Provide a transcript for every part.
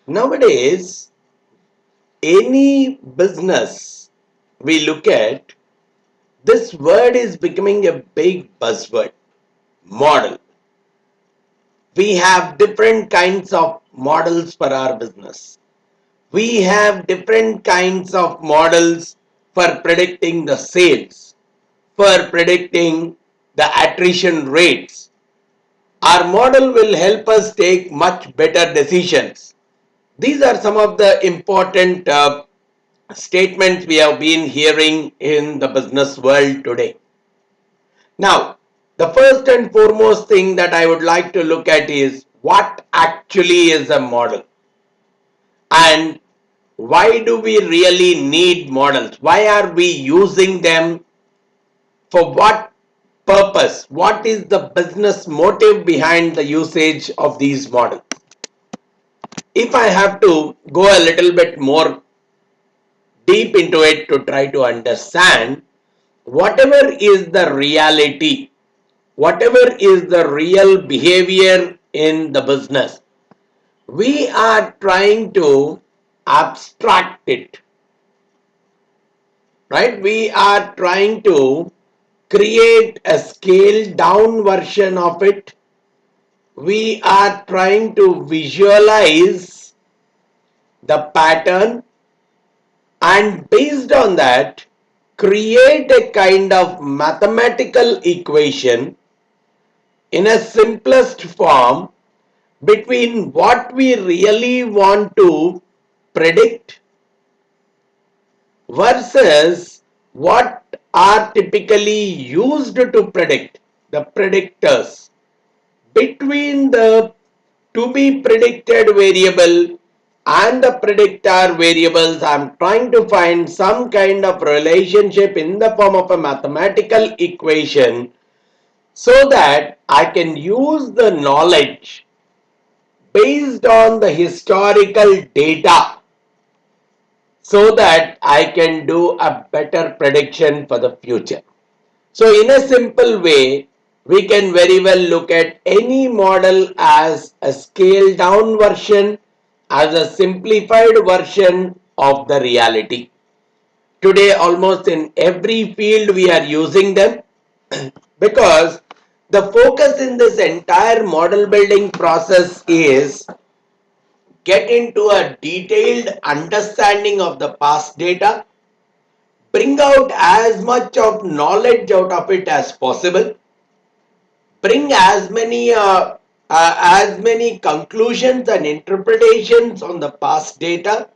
Nowadays, any business we look at, this word is becoming a big buzzword. Model. We have different kinds of models for our business. We have different kinds of models for predicting the sales, for predicting the attrition rates. Our model will help us take much better decisions. These are some of the important statements we have been hearing in the business world today. Now, the first and foremost thing that I would like to look at is what actually is a model and why do we really need models? Why are we using them? For what purpose? What is the business motive behind the usage of these models? If I have to go a little bit more deep into it to try to understand, whatever is the reality, whatever is the real behavior in the business, we are trying to abstract it, right? We are trying to create a scaled down version of it. We are trying to visualize the pattern and based on that create a kind of mathematical equation in a simplest form between what we really want to predict versus what are typically used to predict, the predictors. Between the to be predicted variable and the predictor variables, I'm trying to find some kind of relationship in the form of a mathematical equation so that I can use the knowledge based on the historical data so that I can do a better prediction for the future. So in a simple way, we can very well look at any model as a scaled down version, as a simplified version of the reality. Today, almost in every field we are using them because the focus in this entire model building process is get into a detailed understanding of the past data, bring out as much of knowledge out of it as possible, bring as many conclusions and interpretations on the past data,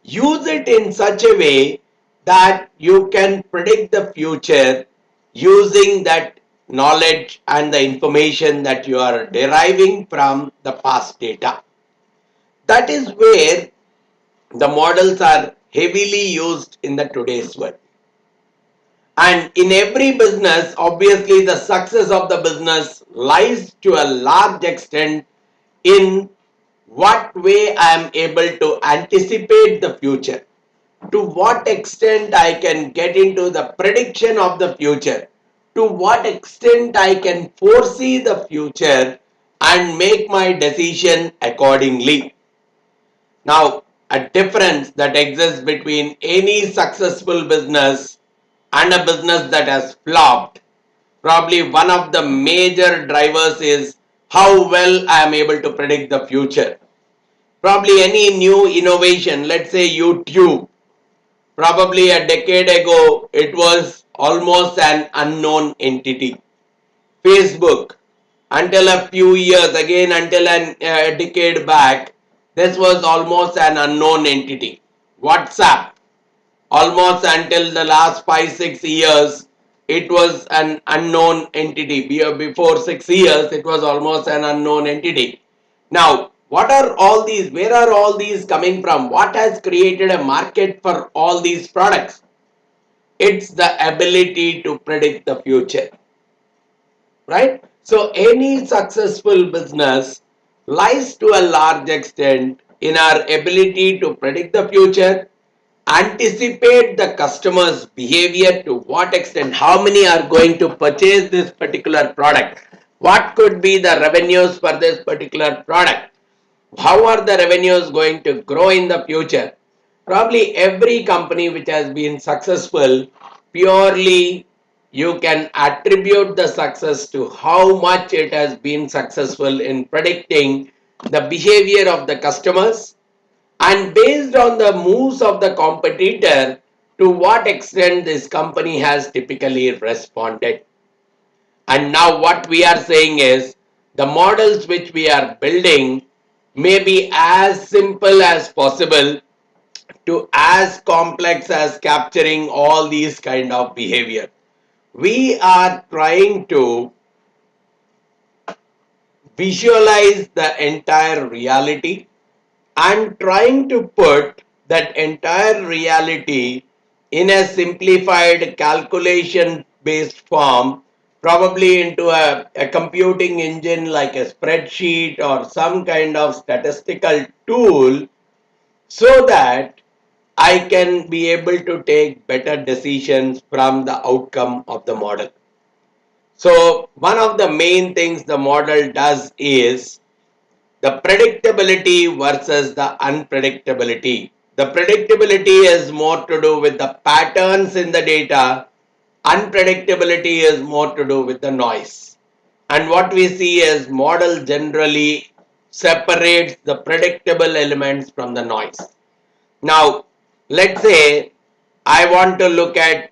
use it in such a way that you can predict the future using that knowledge and the information that you are deriving from the past data. That is where the models are heavily used in the today's world. And in every business, obviously the success of the business lies to a large extent in what way I am able to anticipate the future, to what extent I can get into the prediction of the future, to what extent I can foresee the future and make my decision accordingly. Now, a difference that exists between any successful business and a business that has flopped, probably one of the major drivers is how well I am able to predict the future. Probably any new innovation, let's say YouTube, probably a decade ago it was almost an unknown entity. Facebook, until a few years, again until a decade back, this was almost an unknown entity. WhatsApp, almost until the last 5-6 years, it was an unknown entity. Before 6 years, it was almost an unknown entity. Now, what are all these? Where are all these coming from? What has created a market for all these products? It's the ability to predict the future, right? So any successful business lies to a large extent in our ability to predict the future, anticipate the customer's behavior, to what extent, how many are going to purchase this particular product, what could be the revenues for this particular product, How are the revenues going to grow in the future? Probably every company which has been successful, purely you can attribute the success to how much it has been successful in predicting the behavior of the customers, and based on the moves of the competitor, to what extent this company has typically responded. And now what we are saying is the models which we are building may be as simple as possible to as complex as capturing all these kind of behavior. We are trying to visualize the entire reality and trying to put that entire reality in a simplified calculation based form, probably into a computing engine like a spreadsheet or some kind of statistical tool, so that I can be able to take better decisions from the outcome of the model. So one of the main things the model does is the predictability versus the unpredictability. The predictability is more to do with the patterns in the data. Unpredictability is more to do with the noise. And what we see is model generally separates the predictable elements from the noise. Now, let's say I want to look at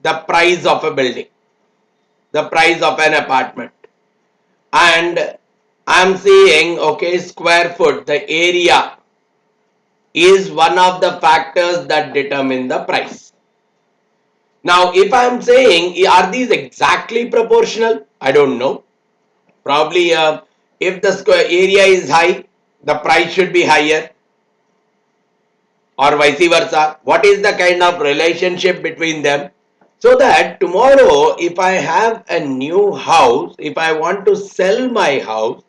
the price of a building, the price of an apartment, and I'm seeing, okay, square foot, the area is one of the factors that determine the price. Now, if I'm saying, are these exactly proportional? I don't know. Probably, if the square area is high, the price should be higher, or vice versa. What is the kind of relationship between them? So that tomorrow, if I have a new house, if I want to sell my house,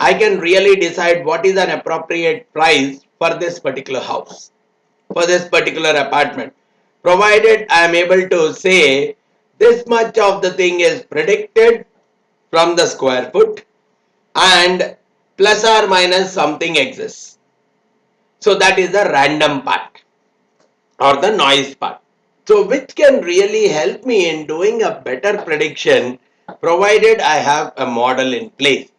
I can really decide what is an appropriate price for this particular house, for this particular apartment. Provided I am able to say this much of the thing is predicted from the square foot and plus or minus something exists. So that is the random part or the noise part. So which can really help me in doing a better prediction provided I have a model in place.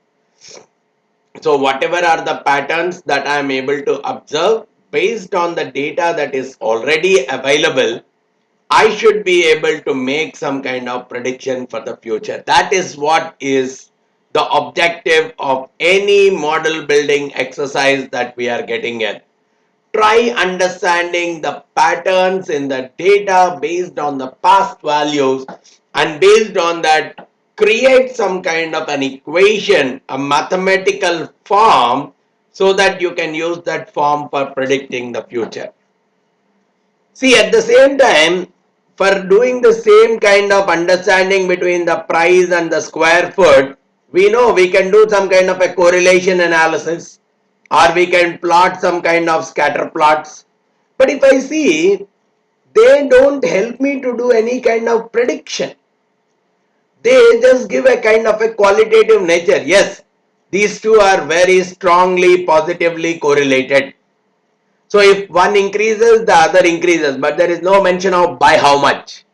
So whatever are the patterns that I am able to observe based on the data that is already available, I should be able to make some kind of prediction for the future. That is what is the objective of any model building exercise that we are getting in. Try understanding the patterns in the data based on the past values, and based on that create some kind of an equation, a mathematical form, so that you can use that form for predicting the future. See, at the same time, for doing the same kind of understanding between the price and the square foot, we know we can do some kind of a correlation analysis, or we can plot some kind of scatter plots. But if I see, they don't help me to do any kind of prediction. They just give a kind of a qualitative nature. Yes, these two are very strongly positively correlated. So if one increases, the other increases, but there is no mention of by how much.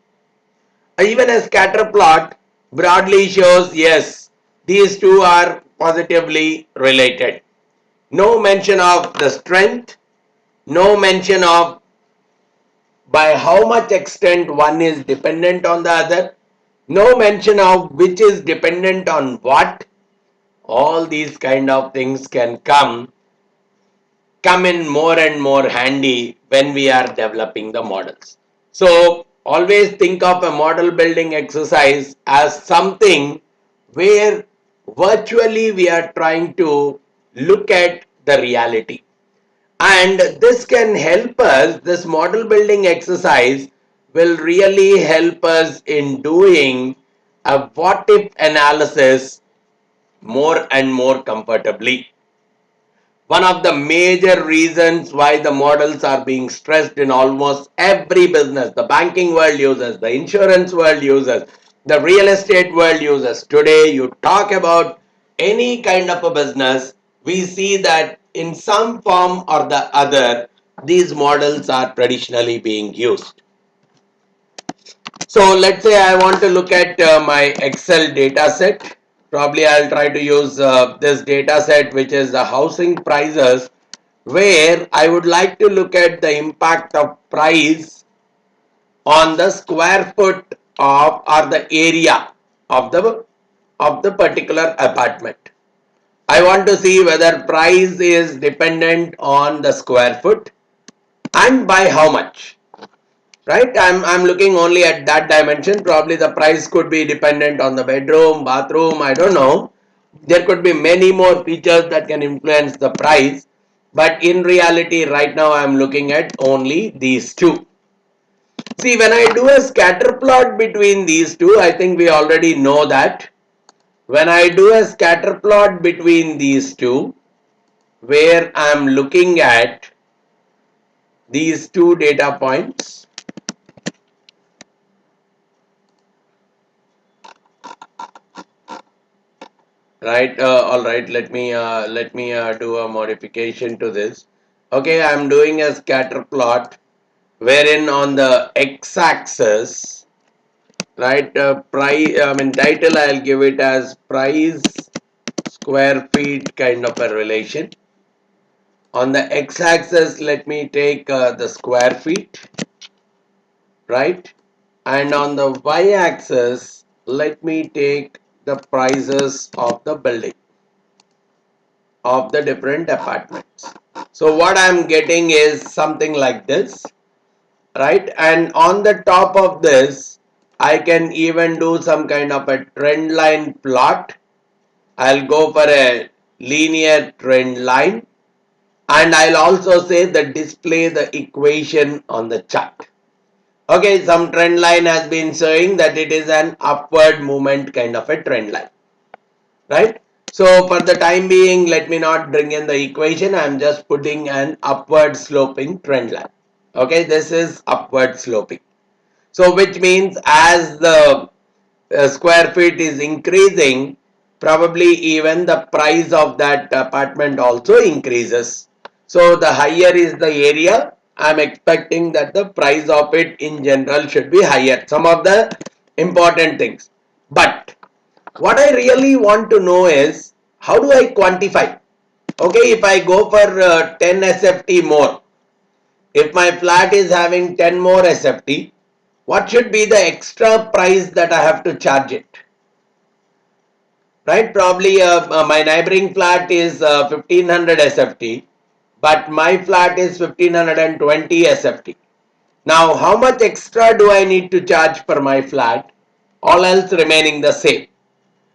Even a scatter plot broadly shows, yes, these two are positively related. No mention of the strength, no mention of by how much extent one is dependent on the other, no mention of which is dependent on what. All these kind of things can come in more and more handy when we are developing the models. So always think of a model building exercise as something where virtually we are trying to look at the reality. And this can help us, this model building exercise will really help us in doing a what if analysis more and more comfortably. One of the major reasons why the models are being stressed in almost every business, the banking world uses, the insurance world uses, the real estate world uses. Today, you talk about any kind of a business, we see that in some form or the other, these models are traditionally being used. So let's say I want to look at my Excel data set. Probably I'll try to use this data set, which is the housing prices, where I would like to look at the impact of price on the square foot of or the area of the particular apartment. I want to see whether price is dependent on the square foot and by how much. Right? I'm looking only at that dimension. Probably the price could be dependent on the bedroom, bathroom, I don't know. There could be many more features that can influence the price. But in reality, right now I'm looking at only these two. See, when I do a scatter plot between these two, I think we already know that. When I do a scatter plot between these two, where I'm looking at these two data points, right? All right, let me do a modification to this. Okay, I'm doing a scatter plot wherein on the x-axis, right, price, I mean title, I'll give it as price square feet kind of a relation. On the x-axis, let me take the square feet, right? And on the y-axis, let me take the prices of the building, of the different apartments. So what I'm getting is something like this, right? And on the top of this, I can even do some kind of a trend line plot. I'll go for a linear trend line, and I'll also say that display the equation on the chart. Okay, some trend line has been showing that it is an upward movement kind of a trend line, right? So for the time being, let me not bring in the equation. I'm just putting an upward sloping trend line. Okay, this is upward sloping. So which means as the square feet is increasing, probably even the price of that apartment also increases. So the higher is the area, I'm expecting that the price of it in general should be higher. Some of the important things. But what I really want to know is, how do I quantify? Okay, if I go for 10 SFT more, if my flat is having 10 more SFT, what should be the extra price that I have to charge it? Right? Probably my neighboring flat is 1500 SFT, but my flat is 1520 SFT. Now, how much extra do I need to charge for my flat? All else remaining the same.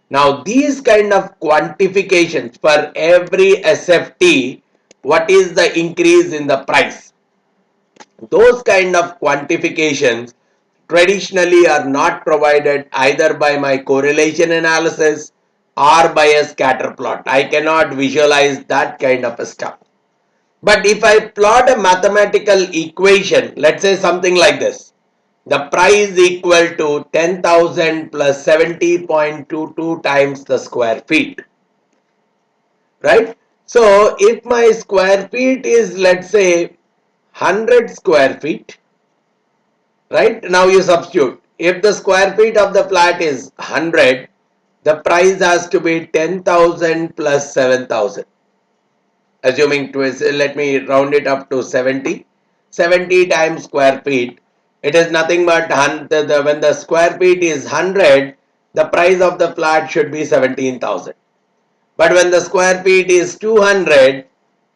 Now, these kind of quantifications for every SFT, what is the increase in the price? Those kind of quantifications traditionally are not provided either by my correlation analysis or by a scatter plot. I cannot visualize that kind of a stuff. But if I plot a mathematical equation, let's say something like this, the price equal to 10,000 plus 70.22 times the square feet, right? So if my square feet is, let's say, 100 square feet, right? Now you substitute. If the square feet of the flat is 100, the price has to be 10,000 plus 7,000. Assuming let me round it up to 70. 70 times square feet. It is nothing but when the square feet is 100, the price of the flat should be 17,000. But when the square feet is 200,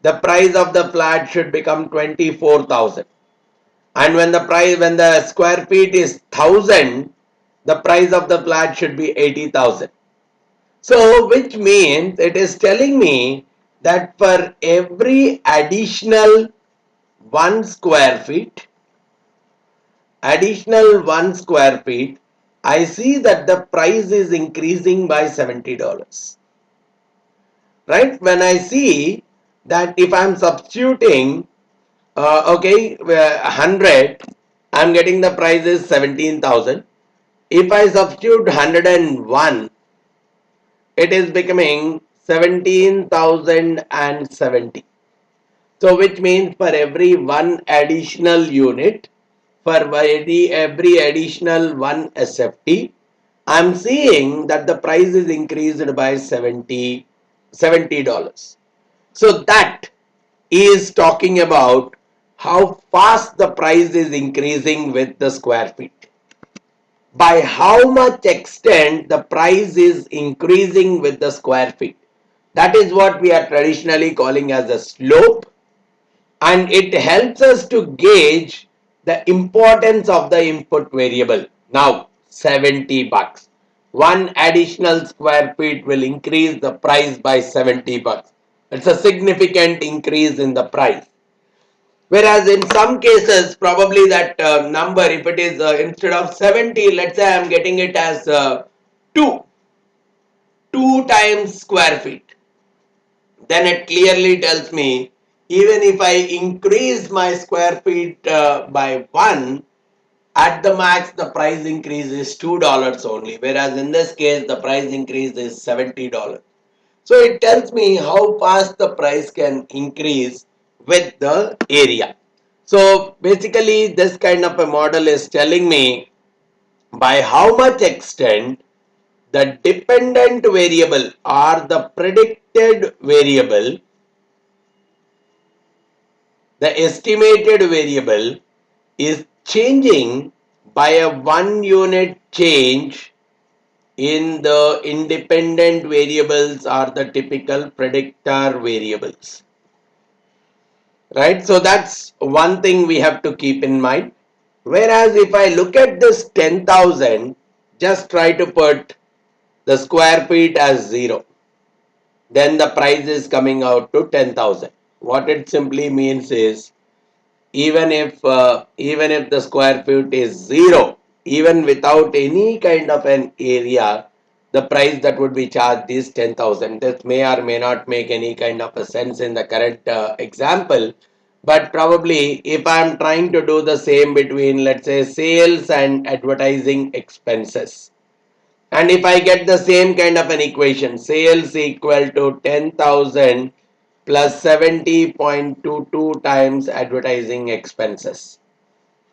the price of the flat should become 24,000. And when the square feet is 1000, the price of the flat should be 80,000. So which means it is telling me that for every additional 1 square feet, I see that the price is increasing by $70. Right? When I see that if I'm substituting, okay, 100, I'm getting the price is 17,000. If I substitute 101, it is becoming 17,070. So which means for every one additional unit, for every additional one SFT, I'm seeing that the price is increased by $70. So that is talking about how fast the price is increasing with the square feet. By how much extent the price is increasing with the square feet. That is what we are traditionally calling as a slope, and it helps us to gauge the importance of the input variable. Now, $70. One additional square feet will increase the price by $70. It's a significant increase in the price. Whereas in some cases, probably that number, if it is instead of 70, let's say I'm getting it as 2, 2 times square feet, then it clearly tells me even if I increase my square feet by 1, at the max the price increase is $2 only, whereas in this case the price increase is $70. So it tells me how fast the price can increase with the area. So basically this kind of a model is telling me by how much extent the dependent variable or the predicted variable, the estimated variable, is changing by a 1 unit change in the independent variables or the typical predictor variables. Right? So that's one thing we have to keep in mind. Whereas if I look at this 10,000, just try to put the square feet as 0. Then the price is coming out to 10,000. What it simply means is even if the square feet is 0, even without any kind of an area, the price that would be charged is 10,000. This may or may not make any kind of a sense in the current example, but probably if I'm trying to do the same between, let's say, sales and advertising expenses, and if I get the same kind of an equation, sales equal to 10,000 plus 70.22 times advertising expenses.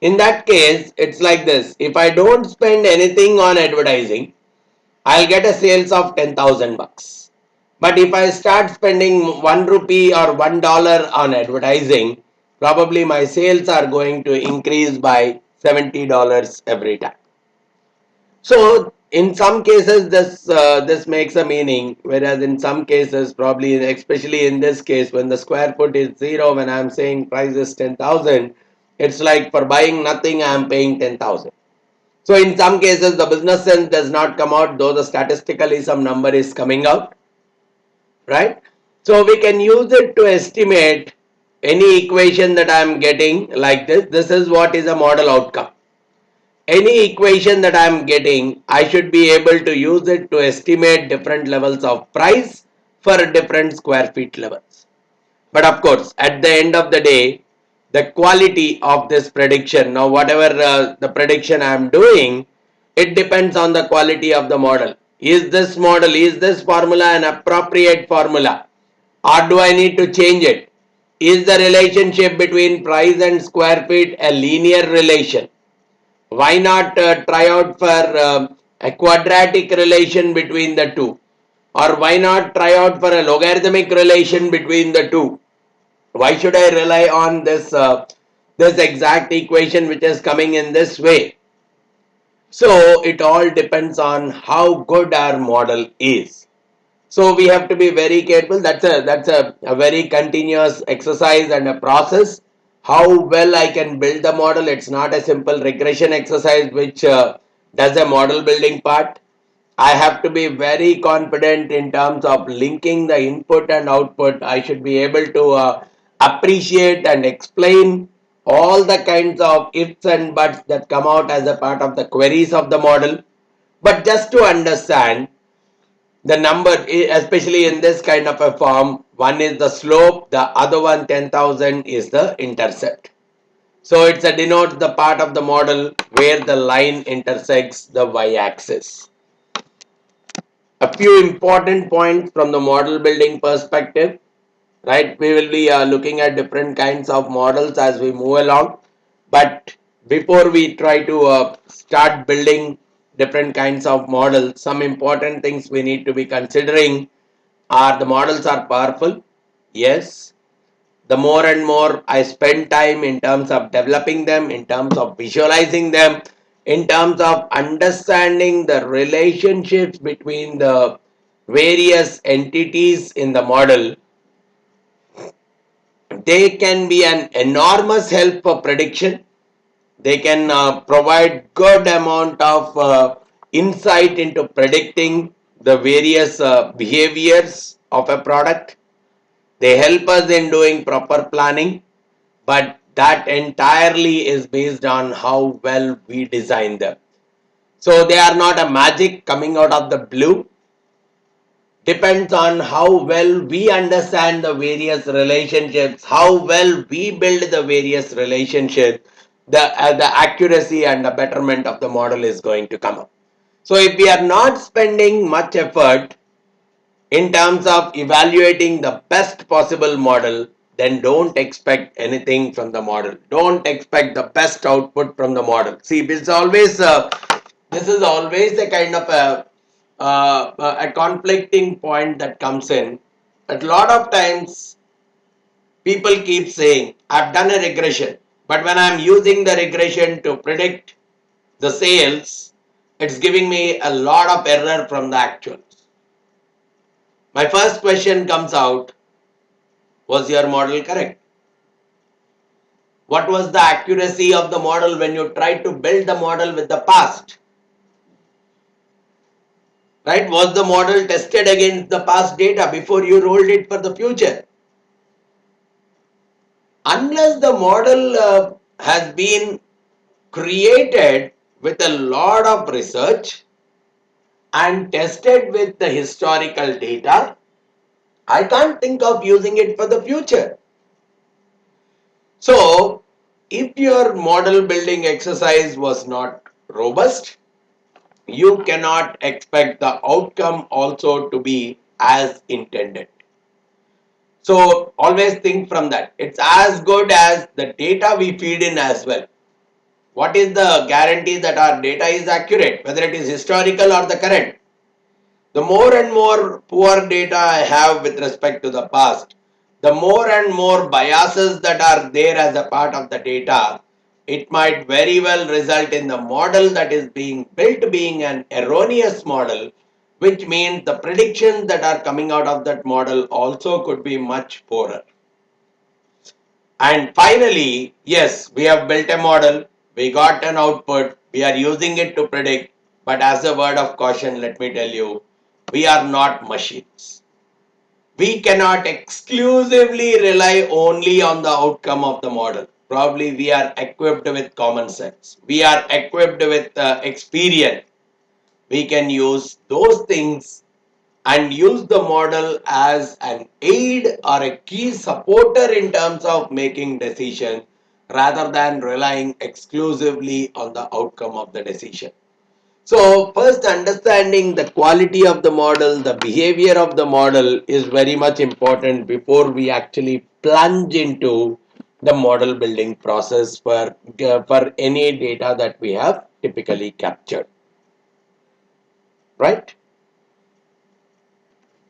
In that case, it's like this. If I don't spend anything on advertising, I'll get a sales of 10,000 bucks. But if I start spending 1 rupee or $1 on advertising, probably my sales are going to increase by $70 every time. So in some cases this makes a meaning, whereas in some cases, probably especially in this case when the square foot is 0, when I'm saying price is 10,000, it's like for buying nothing I'm paying 10,000. So in some cases the business sense does not come out, though the statistically some number is coming out, right? So we can use it to estimate any equation that I'm getting like this. This is what is a model outcome. Any equation that I am getting, I should be able to use it to estimate different levels of price for different square feet levels. But of course, at the end of the day, the quality of this prediction, now whatever the prediction I am doing, it depends on the quality of the model. Is this model, is this formula an appropriate formula, or do I need to change it? Is the relationship between price and square feet a linear relation? Why not try out for a quadratic relation between the two? Or why not try out for a logarithmic relation between the two? Why should I rely on this exact equation which is coming in this way? So it all depends on how good our model is. So we have to be very careful. That's a very continuous exercise and a process. How well I can build the model. It's not a simple regression exercise which does a model building part. I have to be very confident in terms of linking the input and output. I should be able to appreciate and explain all the kinds of ifs and buts that come out as a part of the queries of the model. But just to understand, the number, especially in this kind of a form, one is the slope, the other one 10,000 is the intercept. So it's a denotes the part of the model where the line intersects the y-axis. A few important points from the model building perspective. right? We will be looking at different kinds of models as we move along. But before we try to start building different kinds of models, some important things we need to be considering are: the models are powerful. Yes. The more and more I spend time in terms of developing them, in terms of visualizing them, in terms of understanding the relationships between the various entities in the model, they can be an enormous help for prediction. They can provide good amount of insight into predicting the various behaviors of a product. They help us in doing proper planning, but that entirely is based on how well we design them. So they are not a magic coming out of the blue. Depends on how well we understand the various relationships, how well we build the various relationships, the accuracy and the betterment of the model is going to come up. So if we are not spending much effort in terms of evaluating the best possible model, then don't expect anything from the model. Don't expect the best output from the model. See, this is always a kind of a conflicting point that comes in. A lot of times people keep saying, I've done a regression, but when I'm using the regression to predict the sales, it's giving me a lot of error from the actuals. My first question comes out: was your model correct? What was the accuracy of the model when you tried to build the model with the past? Right? Was the model tested against the past data before you rolled it for the future? Unless the model has been created with a lot of research and tested with the historical data, I can't think of using it for the future. So, if your model building exercise was not robust, you cannot expect the outcome also to be as intended. So, always think from that. It's as good as the data we feed in as well. What is the guarantee that our data is accurate, whether it is historical or the current? The more and more poor data I have with respect to the past, the more and more biases that are there as a part of the data, it might very well result in the model that is being built being an erroneous model, which means the predictions that are coming out of that model also could be much poorer. And finally, yes, we have built a model, we got an output, we are using it to predict, but as a word of caution, let me tell you, we are not machines. We cannot exclusively rely only on the outcome of the model. Probably we are equipped with common sense. We are equipped with experience. We can use those things and use the model as an aid or a key supporter in terms of making decision rather than relying exclusively on the outcome of the decision. So first, understanding the quality of the model, the behavior of the model is very much important before we actually plunge into the model building process for any data that we have typically captured, right?